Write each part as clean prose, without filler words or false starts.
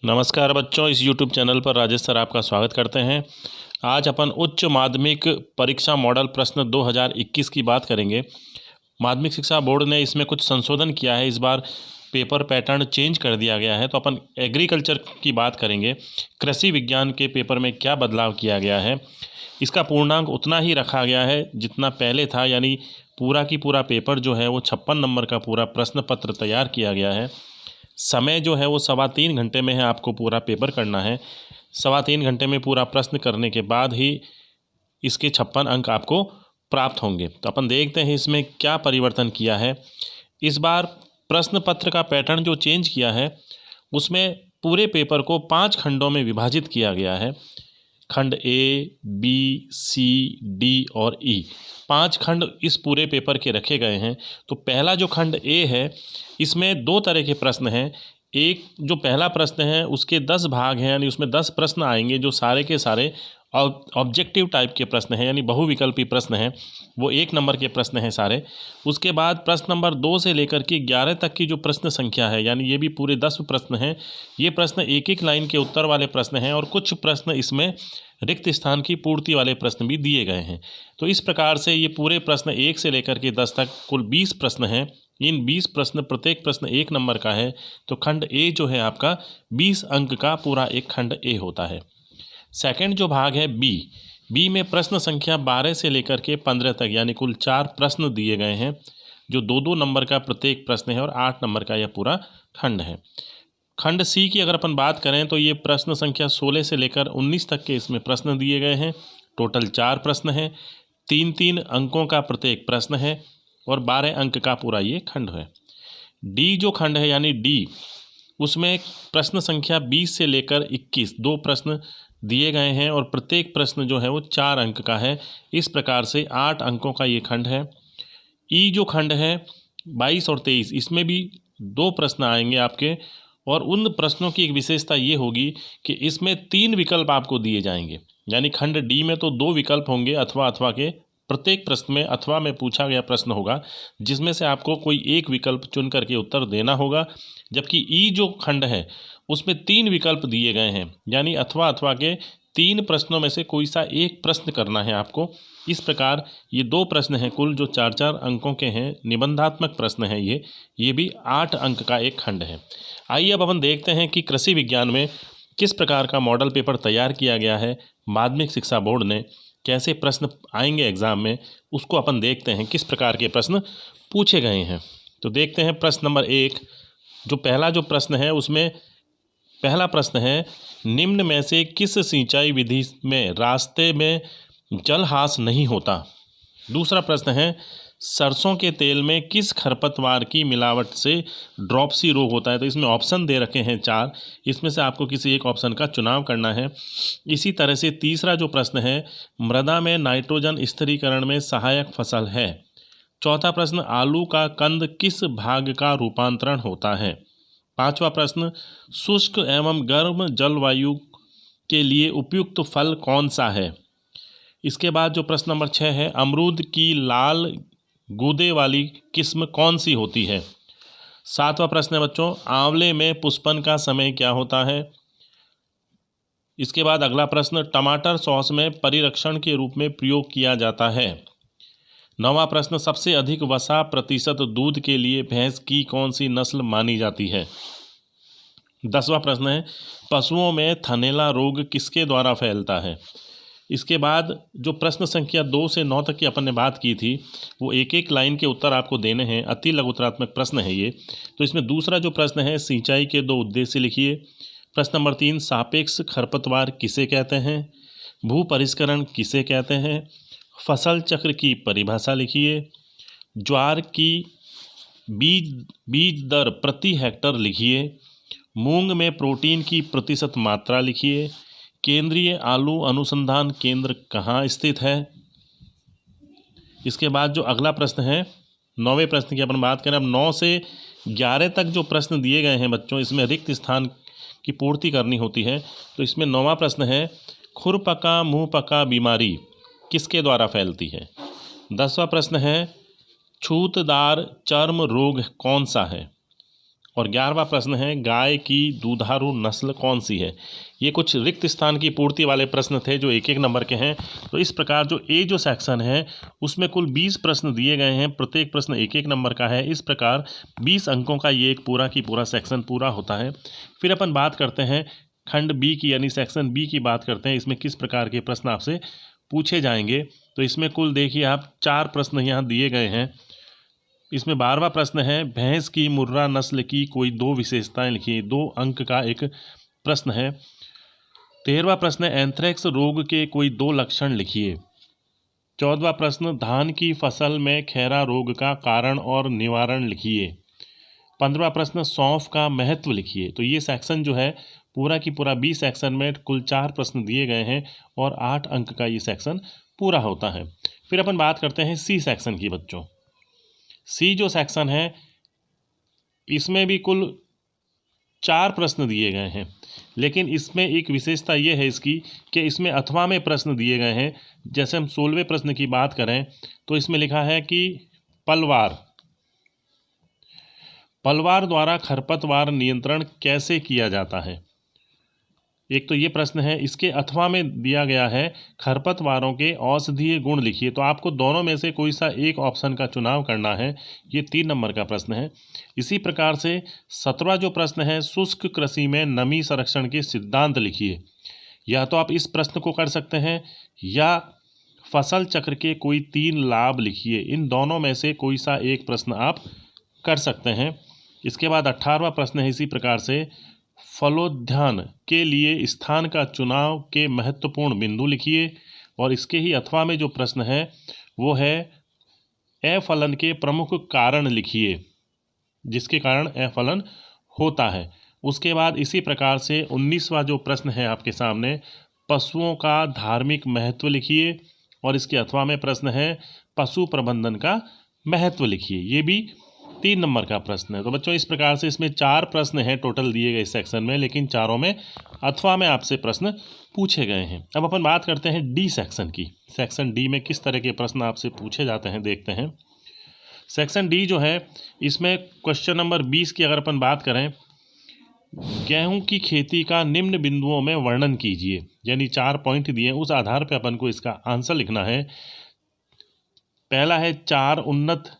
नमस्कार बच्चों, इस YouTube चैनल पर राजेश सर आपका स्वागत करते हैं। आज अपन उच्च माध्यमिक परीक्षा मॉडल प्रश्न 2021 की बात करेंगे। माध्यमिक शिक्षा बोर्ड ने इसमें कुछ संशोधन किया है। इस बार पेपर पैटर्न चेंज कर दिया गया है। तो अपन एग्रीकल्चर की बात करेंगे। कृषि विज्ञान के पेपर में क्या बदलाव किया गया है। इसका पूर्णांक उतना ही रखा गया है जितना पहले था, यानी पूरा की पूरा पेपर जो है वो 56 नंबर का पूरा प्रश्न पत्र तैयार किया गया है। समय जो है वो 3.25 घंटे में है, आपको पूरा पेपर करना है। 3.25 घंटे में पूरा प्रश्न करने के बाद ही इसके 56 अंक आपको प्राप्त होंगे। तो अपन देखते हैं इसमें क्या परिवर्तन किया है। इस बार प्रश्न पत्र का पैटर्न जो चेंज किया है उसमें पूरे पेपर को 5 खंडों में विभाजित किया गया है। खंड ए, बी, सी, डी और ई, 5 खंड इस पूरे पेपर के रखे गए हैं। तो पहला जो खंड ए है इसमें 2 तरह के प्रश्न हैं। एक जो पहला प्रश्न है उसके 10 भाग हैं, यानी उसमें 10 प्रश्न आएंगे जो सारे के सारे ऑब्जेक्टिव टाइप के प्रश्न हैं, यानी बहुविकल्पी प्रश्न हैं। वो 1 नंबर के प्रश्न हैं सारे। उसके बाद प्रश्न नंबर 2 से लेकर के 11 तक की जो प्रश्न संख्या है, यानी ये भी पूरे 10 प्रश्न हैं। ये प्रश्न एक एक लाइन के उत्तर वाले प्रश्न हैं और कुछ प्रश्न इसमें रिक्त स्थान की पूर्ति वाले प्रश्न भी दिए गए हैं। तो इस प्रकार से ये पूरे प्रश्न 1 से लेकर के 10 तक कुल 20 प्रश्न हैं। इन 20 प्रश्न, प्रत्येक प्रश्न 1 नंबर का है। तो खंड ए जो है आपका 20 अंक का पूरा एक खंड ए होता है। सेकंड जो भाग है बी में प्रश्न संख्या 12 से लेकर के 15 तक, यानी कुल 4 प्रश्न दिए गए हैं जो 2-2 नंबर का प्रत्येक प्रश्न है और 8 नंबर का यह पूरा खंड है। खंड सी की अगर अपन बात करें तो ये प्रश्न संख्या 16 से लेकर 19 तक के इसमें प्रश्न दिए गए हैं। टोटल 4 प्रश्न हैं, 3-3 अंकों का प्रत्येक प्रश्न है और 12 अंक का पूरा ये खंड है। डी जो खंड है यानी डी, उसमें प्रश्न संख्या 20 से लेकर 21 2 प्रश्न दिए गए हैं और प्रत्येक प्रश्न जो है वो 4 अंक का है। इस प्रकार से 8 अंकों का ये खंड है। ई जो खंड है 22 और 23, इसमें भी 2 प्रश्न आएंगे आपके और उन प्रश्नों की एक विशेषता ये होगी कि इसमें 3 विकल्प आपको दिए जाएंगे। यानी खंड डी में तो 2 विकल्प होंगे अथवा के, प्रत्येक प्रश्न में अथवा में पूछा गया प्रश्न होगा जिसमें से आपको कोई एक विकल्प चुन करके उत्तर देना होगा। जबकि ई जो खंड है उसमें 3 विकल्प दिए गए हैं, यानी अथवा के 3 प्रश्नों में से कोई सा एक प्रश्न करना है आपको। इस प्रकार ये 2 प्रश्न हैं कुल जो 4-4 अंकों के हैं, निबंधात्मक प्रश्न हैं ये भी 8 अंक का एक खंड है। आइए अब अपन देखते हैं कि कृषि विज्ञान में किस प्रकार का मॉडल पेपर तैयार किया गया है। माध्यमिक शिक्षा बोर्ड ने कैसे प्रश्न आएंगे एग्ज़ाम में, उसको अपन देखते हैं किस प्रकार के प्रश्न पूछे गए हैं। तो देखते हैं प्रश्न नंबर 1, जो पहला जो प्रश्न है उसमें पहला प्रश्न है, निम्न में से किस सिंचाई विधि में रास्ते में जलहास नहीं होता। दूसरा प्रश्न है, सरसों के तेल में किस खरपतवार की मिलावट से ड्रॉपसी रोग होता है। तो इसमें ऑप्शन दे रखे हैं 4, इसमें से आपको किसी एक ऑप्शन का चुनाव करना है। इसी तरह से तीसरा जो प्रश्न है, मृदा में नाइट्रोजन स्थिरीकरण में सहायक फसल है। चौथा प्रश्न, आलू का कंद किस भाग का रूपांतरण होता है। पांचवा प्रश्न, शुष्क एवं गर्म जलवायु के लिए उपयुक्त फल कौन सा है। इसके बाद जो प्रश्न नंबर 6 है, अमरूद की लाल गूदे वाली किस्म कौन सी होती है। सातवां प्रश्न है बच्चों, आंवले में पुष्पन का समय क्या होता है। इसके बाद अगला प्रश्न, टमाटर सॉस में परिरक्षण के रूप में प्रयोग किया जाता है। 9वां प्रश्न, सबसे अधिक वसा प्रतिशत दूध के लिए भैंस की कौन सी नस्ल मानी जाती है। 10वां प्रश्न है, पशुओं में थनैला रोग किसके द्वारा फैलता है। इसके बाद जो प्रश्न संख्या 2 से 9 तक की अपन ने बात की थी वो एक एक लाइन के उत्तर आपको देने हैं। अति लघुतरात्मक प्रश्न है ये। तो इसमें दूसरा जो प्रश्न है, सिंचाई के 2 उद्देश्य लिखिए। प्रश्न नंबर 3, सापेक्ष खरपतवार किसे कहते हैं। भू परिष्करण किसे कहते हैं। फसल चक्र की परिभाषा लिखिए। ज्वार की बीज दर प्रति हेक्टर लिखिए। मूंग में प्रोटीन की प्रतिशत मात्रा लिखिए। केंद्रीय आलू अनुसंधान केंद्र कहाँ स्थित है। इसके बाद जो अगला प्रश्न है, 9वें प्रश्न की अपन बात करें। अब 9 से 11 तक जो प्रश्न दिए गए हैं बच्चों, इसमें रिक्त स्थान की पूर्ति करनी होती है। तो इसमें 9वां प्रश्न है, खुरपका मुंहपका बीमारी किसके द्वारा फैलती है। 10वां प्रश्न है, छूतदार चर्म रोग कौन सा है। और 11वां प्रश्न है गाय की दुधारू नस्ल कौन सी है। ये कुछ रिक्त स्थान की पूर्ति वाले प्रश्न थे जो 1-1 नंबर के हैं। तो इस प्रकार जो सेक्शन है उसमें कुल 20 प्रश्न दिए गए हैं, प्रत्येक प्रश्न 1-1 नंबर का है। इस प्रकार 20 अंकों का ये एक पूरा की पूरा सेक्शन पूरा होता है। फिर अपन बात करते हैं खंड बी की, यानी सेक्शन बी की बात करते हैं। इसमें किस प्रकार के प्रश्न आपसे पूछे जाएंगे। तो इसमें कुल देखिए आप 4 प्रश्न यहाँ दिए गए हैं। इसमें 12वां प्रश्न है भैंस की मुर्रा नस्ल की कोई 2 विशेषताएं लिखिए। 2 अंक का एक प्रश्न है। 13वां प्रश्न है एंथ्रेक्स रोग के कोई 2 लक्षण लिखिए। 14वां प्रश्न धान की फसल में खैरा रोग का कारण और निवारण लिखिए। 15वां प्रश्न सौंफ का महत्व लिखिए। तो ये सेक्शन जो है पूरा की पूरा 20 सेक्शन में कुल 4 प्रश्न दिए गए हैं और 8 अंक का ये सेक्शन पूरा होता है। फिर अपन बात करते हैं सी सेक्शन की बच्चों। सी जो सेक्शन है इसमें भी कुल 4 प्रश्न दिए गए हैं, लेकिन इसमें एक विशेषता ये है इसकी कि इसमें अथवा में प्रश्न दिए गए हैं। जैसे हम 16वें प्रश्न की बात करें तो इसमें लिखा है कि पलवार द्वारा खरपतवार नियंत्रण कैसे किया जाता है। एक तो ये प्रश्न है, इसके अथवा में दिया गया है खरपतवारों के औषधीय गुण लिखिए। तो आपको दोनों में से कोई सा एक ऑप्शन का चुनाव करना है। ये 3 नंबर का प्रश्न है। इसी प्रकार से 17वां जो प्रश्न है शुष्क कृषि में नमी संरक्षण के सिद्धांत लिखिए। या तो आप इस प्रश्न को कर सकते हैं या फसल चक्र के कोई 3 लाभ लिखिए। इन दोनों में से कोई सा एक प्रश्न आप कर सकते हैं। इसके बाद 18वां प्रश्न है इसी प्रकार से फलोद्यान के लिए स्थान का चुनाव के महत्वपूर्ण बिंदु लिखिए। और इसके ही अथवा में जो प्रश्न है वो है अफलन के प्रमुख कारण लिखिए, जिसके कारण अफलन होता है। उसके बाद इसी प्रकार से 19वां जो प्रश्न है आपके सामने पशुओं का धार्मिक महत्व लिखिए। और इसके अथवा में प्रश्न है पशु प्रबंधन का महत्व लिखिए। ये भी 3 नंबर का प्रश्न है। तो बच्चों इस प्रकार से इसमें 4 प्रश्न हैं टोटल दिए गए इस सेक्शन में, लेकिन चारों में अथवा में आपसे प्रश्न पूछे गए हैं। अब अपन बात करते हैं डी सेक्शन की। सेक्शन डी में किस तरह के प्रश्न आपसे पूछे जाते हैं देखते हैं। सेक्शन डी जो है इसमें क्वेश्चन नंबर 20 की अगर अपन बात करें, गेहूं की खेती का निम्न बिंदुओं में वर्णन कीजिए। यानी 4 पॉइंट दिए, उस आधार पर अपन को इसका आंसर लिखना है। पहला है 4 उन्नत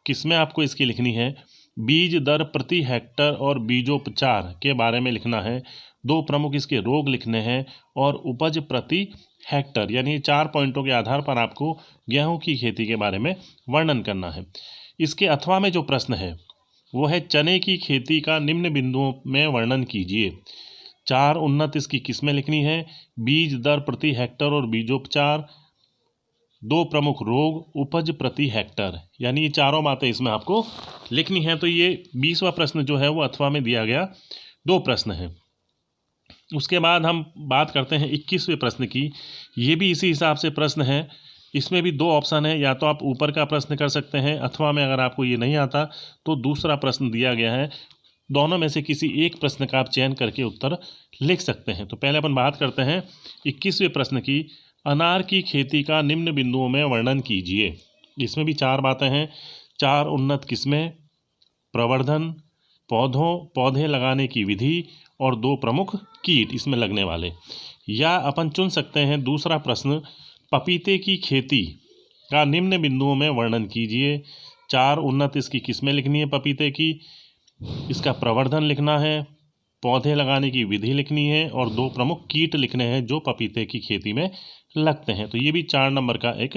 किस्में आपको इसकी लिखनी है। बीज दर प्रति हेक्टर और बीजोपचार के बारे में लिखना है। 2 प्रमुख इसके रोग लिखने हैं और उपज प्रति हेक्टर, यानी 4 पॉइंटों के आधार पर आपको गेहूं की खेती के बारे में वर्णन करना है। इसके अथवा में जो प्रश्न है वो है चने की खेती का निम्न बिंदुओं में वर्णन कीजिए। 4 उन्नत इसकी किस्में लिखनी है, बीज दर प्रति हेक्टर और बीजोपचार, 2 प्रमुख रोग, उपज प्रति हेक्टर, यानी ये चारों बातें इसमें आपको लिखनी है। तो ये 20वां प्रश्न जो है वो अथवा में दिया गया 2 प्रश्न है। उसके बाद हम बात करते हैं 21वें प्रश्न की। ये भी इसी हिसाब से प्रश्न है। इसमें भी 2 ऑप्शन है, या तो आप ऊपर का प्रश्न कर सकते हैं अथवा में अगर आपको ये नहीं आता तो दूसरा प्रश्न दिया गया है। दोनों में से किसी एक प्रश्न का आप चयन करके उत्तर लिख सकते हैं। तो पहले अपन बात करते हैं 21वें प्रश्न की। अनार की खेती का निम्न बिंदुओं में वर्णन कीजिए। इसमें भी 4 बातें हैं। 4 उन्नत किस्में, प्रवर्धन, पौधे लगाने की विधि और 2 प्रमुख कीट इसमें लगने वाले। या अपन चुन सकते हैं दूसरा प्रश्न, पपीते की खेती का निम्न बिंदुओं में वर्णन कीजिए। 4 उन्नत इसकी किस्में लिखनी है पपीते की, इसका प्रवर्धन लिखना है, पौधे लगाने की विधि लिखनी है और 2 प्रमुख कीट लिखने हैं जो पपीते की खेती में लगते हैं। तो ये भी 4 नंबर का एक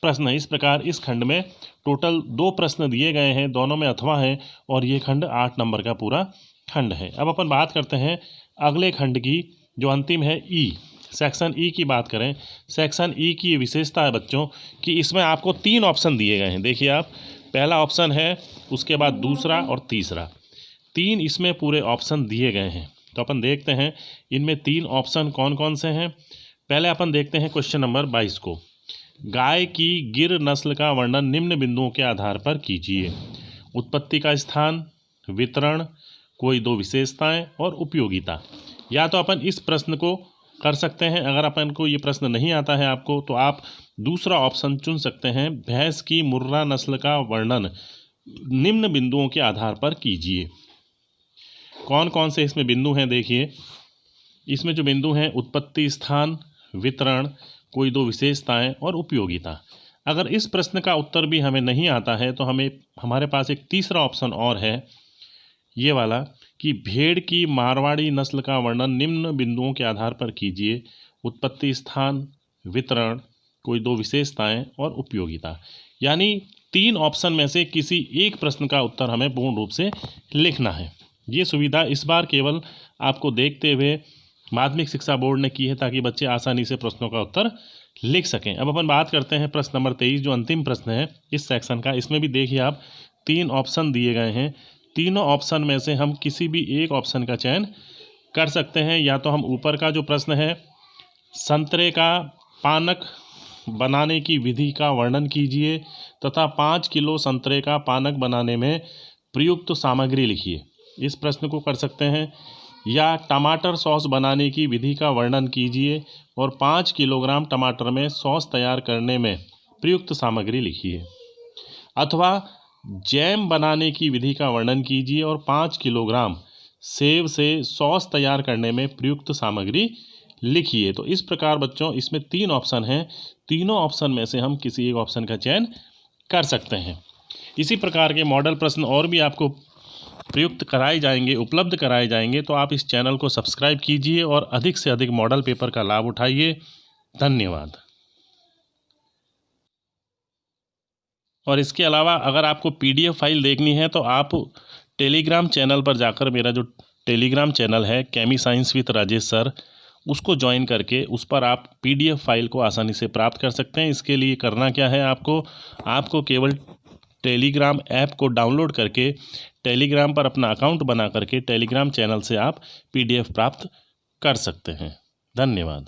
प्रश्न है। इस प्रकार इस खंड में टोटल 2 प्रश्न दिए गए हैं, दोनों में अथवा है, और ये खंड 8 नंबर का पूरा खंड है। अब अपन बात करते हैं अगले खंड की जो अंतिम है ई। सेक्शन ई की बात करें, सेक्शन ई की विशेषता है बच्चों कि इसमें आपको 3 ऑप्शन दिए गए हैं। देखिए आप, पहला ऑप्शन है, उसके बाद दूसरा और तीसरा, 3 इसमें पूरे ऑप्शन दिए गए हैं। तो अपन देखते हैं इनमें 3 ऑप्शन कौन कौन से हैं। पहले अपन देखते हैं क्वेश्चन नंबर 22 को। गाय की गिर नस्ल का वर्णन निम्न बिंदुओं के आधार पर कीजिए। उत्पत्ति का स्थान, वितरण, कोई 2 विशेषताएं और उपयोगिता। या तो अपन इस प्रश्न को कर सकते हैं, अगर अपन को ये प्रश्न नहीं आता है आपको तो आप दूसरा ऑप्शन चुन सकते हैं, भैंस की मुर्रा नस्ल का वर्णन निम्न बिंदुओं के आधार पर कीजिए। कौन कौन से इसमें बिंदु हैं देखिए। इसमें जो बिंदु हैं उत्पत्ति स्थान, वितरण, कोई दो विशेषताएं और उपयोगिता। अगर इस प्रश्न का उत्तर भी हमें नहीं आता है तो हमारे पास एक तीसरा ऑप्शन और है, ये वाला, कि भेड़ की मारवाड़ी नस्ल का वर्णन निम्न बिंदुओं के आधार पर कीजिए। उत्पत्ति स्थान, वितरण, कोई दो विशेषताएं और उपयोगिता। यानी 3 ऑप्शन में से किसी एक प्रश्न का उत्तर हमें पूर्ण रूप से लिखना है। ये सुविधा इस बार केवल आपको देखते हुए माध्यमिक शिक्षा बोर्ड ने की है ताकि बच्चे आसानी से प्रश्नों का उत्तर लिख सकें। अब अपन बात करते हैं प्रश्न नंबर 23 जो अंतिम प्रश्न है इस सेक्शन का। इसमें भी देखिए आप 3 ऑप्शन दिए गए हैं। तीनों ऑप्शन में से हम किसी भी एक ऑप्शन का चयन कर सकते हैं। या तो हम ऊपर का जो प्रश्न है, संतरे का पानक बनाने की विधि का वर्णन कीजिए तथा 5 किलो संतरे का पानक बनाने में प्रयुक्त सामग्री लिखिए, इस प्रश्न को कर सकते हैं। या टमाटर सॉस बनाने की विधि का वर्णन कीजिए और 5 किलोग्राम टमाटर में सॉस तैयार करने में प्रयुक्त सामग्री लिखिए। अथवा जैम बनाने की विधि का वर्णन कीजिए और 5 किलोग्राम सेब से सॉस तैयार करने में प्रयुक्त सामग्री लिखिए। तो इस प्रकार बच्चों इसमें 3 ऑप्शन हैं। तीनों ऑप्शन में से हम किसी एक ऑप्शन का चयन कर सकते हैं। इसी प्रकार के मॉडल प्रश्न और भी आपको प्रयुक्त कराए जाएंगे, उपलब्ध कराए जाएंगे। तो आप इस चैनल को सब्सक्राइब कीजिए और अधिक से अधिक मॉडल पेपर का लाभ उठाइए। धन्यवाद। और इसके अलावा अगर आपको PDF फाइल देखनी है तो आप टेलीग्राम चैनल पर जाकर, मेरा जो टेलीग्राम चैनल है केमी साइंस विद राजेश सर, उसको ज्वाइन करके उस पर आप PDF फाइल को आसानी से प्राप्त कर सकते हैं। इसके लिए करना क्या है, आपको केवल टेलीग्राम ऐप को डाउनलोड करके टेलीग्राम पर अपना अकाउंट बना करके टेलीग्राम चैनल से आप PDF प्राप्त कर सकते हैं। धन्यवाद।